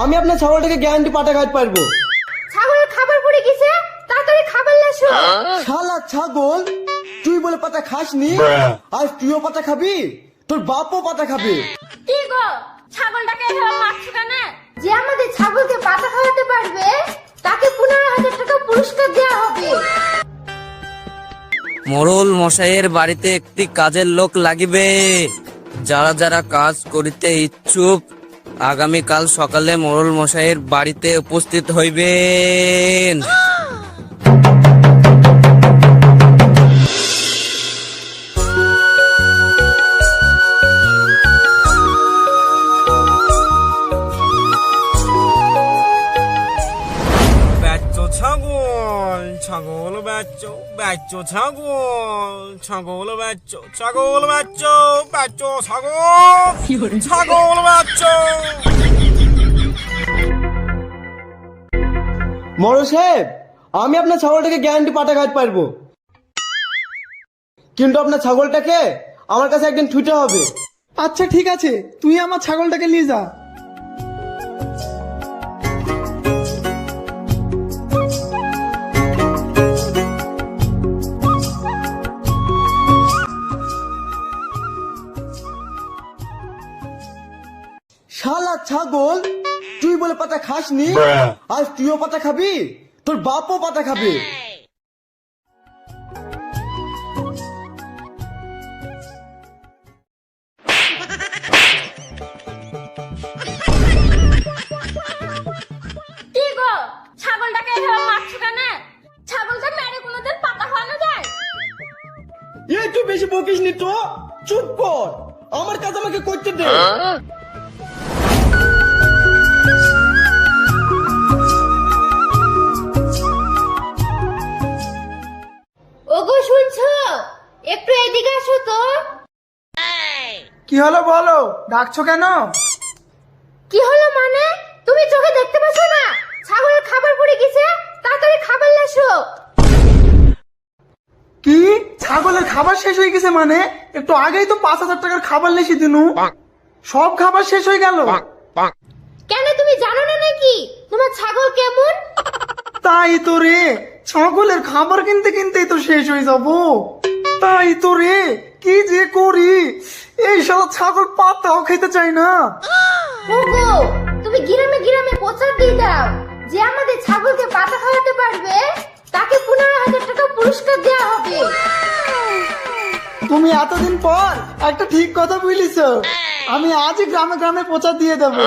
আমি আপনার ছাগলটাকে গ্যারান্টি পাটা খাইতে পারবো। ছাগলের খাবার পড়ে গেছে, তাড়াতাড়ি খাবার লাসো। শালা ছাগল, তুই বলে পাতা খাসনি, আজ তুইও পাতা খাবি, তোর বাপও পাতা খাবে। কি গো, ছাগলটাকে এভাবে মারছো কেন? যে আমাদের ছাগলকে পাতা খাওয়াতে পারবে তাকে 15,000 টাকা পুরস্কার দেওয়া হবে। মোড়ল মশাইয়ের বাড়িতে একটি কাজের লোক লাগিবে। যারা যারা কাজ করিতে ইচ্ছুক আগামীকাল সকালে মোড়ল মশাইয়ের বাড়িতে উপস্থিত হইবেন। ছাগল ছাগল বাচ্চো বাচ্চো ছাগল ছাগল বাচ্চো ছাগল বাচ্চো বাচ্চো ছাগল ছাগল বাচ্চো। মরো সাহেব, আমি আপনার ছাগলটাকে গ্যারান্টি পাটা খাইতে পারবো, কিন্তু আপনার ছাগলটাকে আমার কাছে একদিন ছুটে হবে। আচ্ছা ঠিক আছে, তুই আমার ছাগলটাকে নিয়ে যা। শালা ছাগল, তুই বলে পাতা খাসনি, আজ তুইও পাতা খাবি, তোর বাপও পাতা খাবে। কি গো, ছাগলটাকে এভাবে মারছো কেন? ছাগলটা মেরে কোনোদিন পাতা খাওয়ানো যায়? এই তুই বেশি বকিস নি তো, চুপ কর, আমার কাজ আমাকে করতে দে। ওগো শুনছো, একটু এদিকে আসো তো। কি হলো বলো, ডাকছো কেন? কি হলো মানে? তুমি চোখে দেখতে পাচ্ছ না ছাগলের খাবার পড়ে গেছে? তাড়াতাড়ি খাবার লাসো। কি, ছাগলের খাবার শেষ হয়ে গেছে মানে? একটু আগেই তো 5,000 টাকার খাবার লেসি দিনু, সব খাবার শেষ হয়ে গেল। কেন, তুমি জানো না নাকি তোমার ছাগল কেমন? তাই তো রে, ছাগলের খাবার কিনতে কিনতেই তো শেষ হয়ে যাব। তাই তো রে, কি যে করি, এই সব ছাগল পাতাও খেতে চাই না। ওগো, তুমি গ্রামে গ্রামে প্রচার দিয়ে দাও, যে আমাদের ছাগলকে পাতা খাওয়াতে পারবে তাকে 15,000 টাকা পুরস্কার দেওয়া হবে। তুমি এতদিন পর একটা ঠিক কথা বলিস, আমি আজই গ্রামে গ্রামে প্রচার দিয়ে দেবো।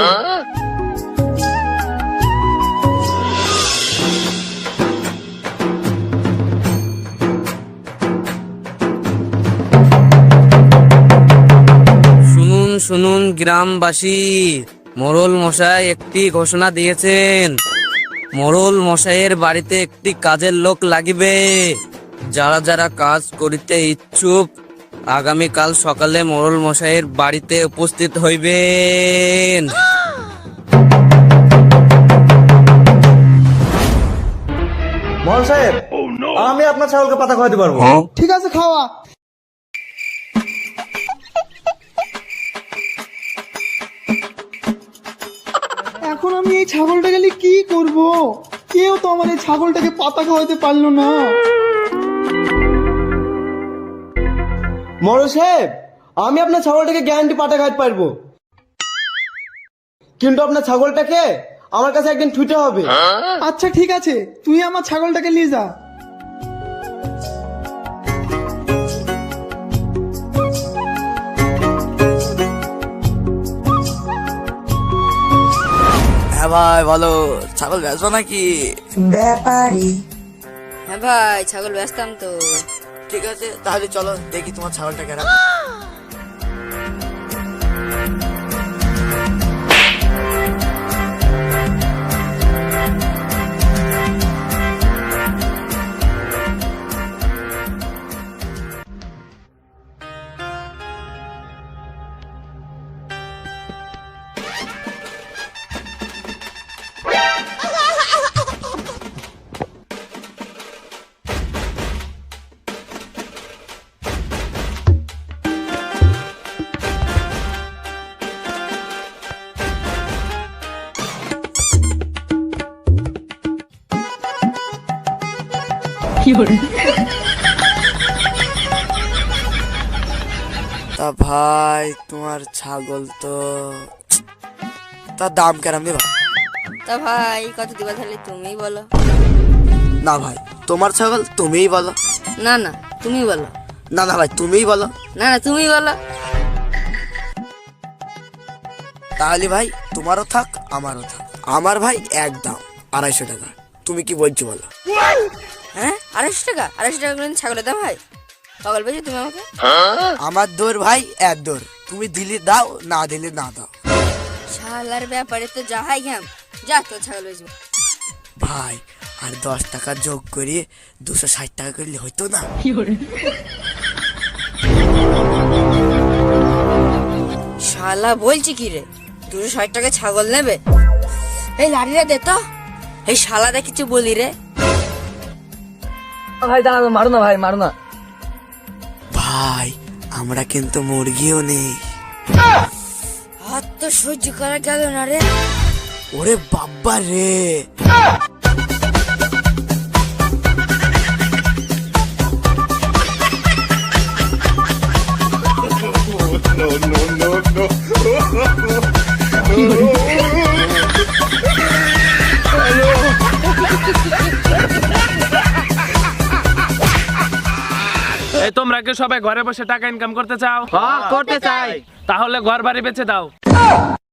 শুনুন শুনুন গ্রামবাসী, মোড়ল মশাই একটি ঘোষণা দিয়েছেন। মোড়ল মশাইয়ের বাড়িতে একটি কাজের লোক লাগিবে। যারা যারা কাজ করিতে ইচ্ছুক আগামীকাল সকালে মোড়ল মশাইয়ের বাড়িতে উপস্থিত হইবেন। মহল সাহেব, আমি আপনার ছাগলকে পাতা খাওয়াতে পারবো। ঠিক আছে, খাওয়া। এখন আমি এই ছাগলটা গেলে কি করব? কেউ তো আমার এই ছাগলটাকে পাতা খাওয়াতে পারলো না। মরো সাহেব, আমি আপনার ছাগলটাকে গ্যারান্টি পাটা খাইতে পারবো, কিন্তু আপনার ছাগলটাকে আমার কাছে একদিন ছুটে হবে। আচ্ছা ঠিক আছে, তুই আমার ছাগলটাকে নিয়ে যা। হ্যাঁ ভাই বলো, ছাগল বেচবো নাকি? ব্যাপারী। হ্যাঁ ভাই, ছাগল বেচতাম তো। ঠিক আছে তাহলে চলো দেখি তোমার ছাগলটা কেন। তা ভাই তোমার ছাগল তো তার দাম কেরাম দিবা? তা ভাই কত দিবা তাহলে তুমি বলো। না ভাই তোমার ছাগল তুমিই বলো। না না তুমি বলো। না না ভাই তুমিই বলো। না না তুমি বলো। তাহলে ভাই তোমারও থাক আমারও থাক। আমার ভাই একদম 250 টাকা। তুমি কি বলছো বলো? হ্যাঁ 250 টাকা? 250 টাকা করে ছাগলের দাম হয়? পাগল পেয়েছো তুমি আমাকে? আমার দৌড় ভাই এক দৌড়, তুমি দিলে দাও না দিলে না দাও। শালার ব্যাপারে তো যা হয় ঘ্যাম, যা তো ছাগল বেচবো। ভাই আর 10 টাকা যোগ করে 260 টাকা করলে হইতো না? শালা বলছি কি রে, 260 টাকা ছাগল নেবে? এই লাড়িটা দে তো, এই শালাটা কিছু বলি রে। ভাই দাঁড়ানো, মারো না ভাই, মারো না। ভাই আমরা কিন্তু মুরগিও নেই। হাত তো সহ্য করা গেল না রে। ওরে বাবা রে, এই তোমরা কি সবাই ঘরে বসে টাকা ইনকাম করতে চাও? করতে চাই। তাহলে ঘর বাড়ি বেচে দাও।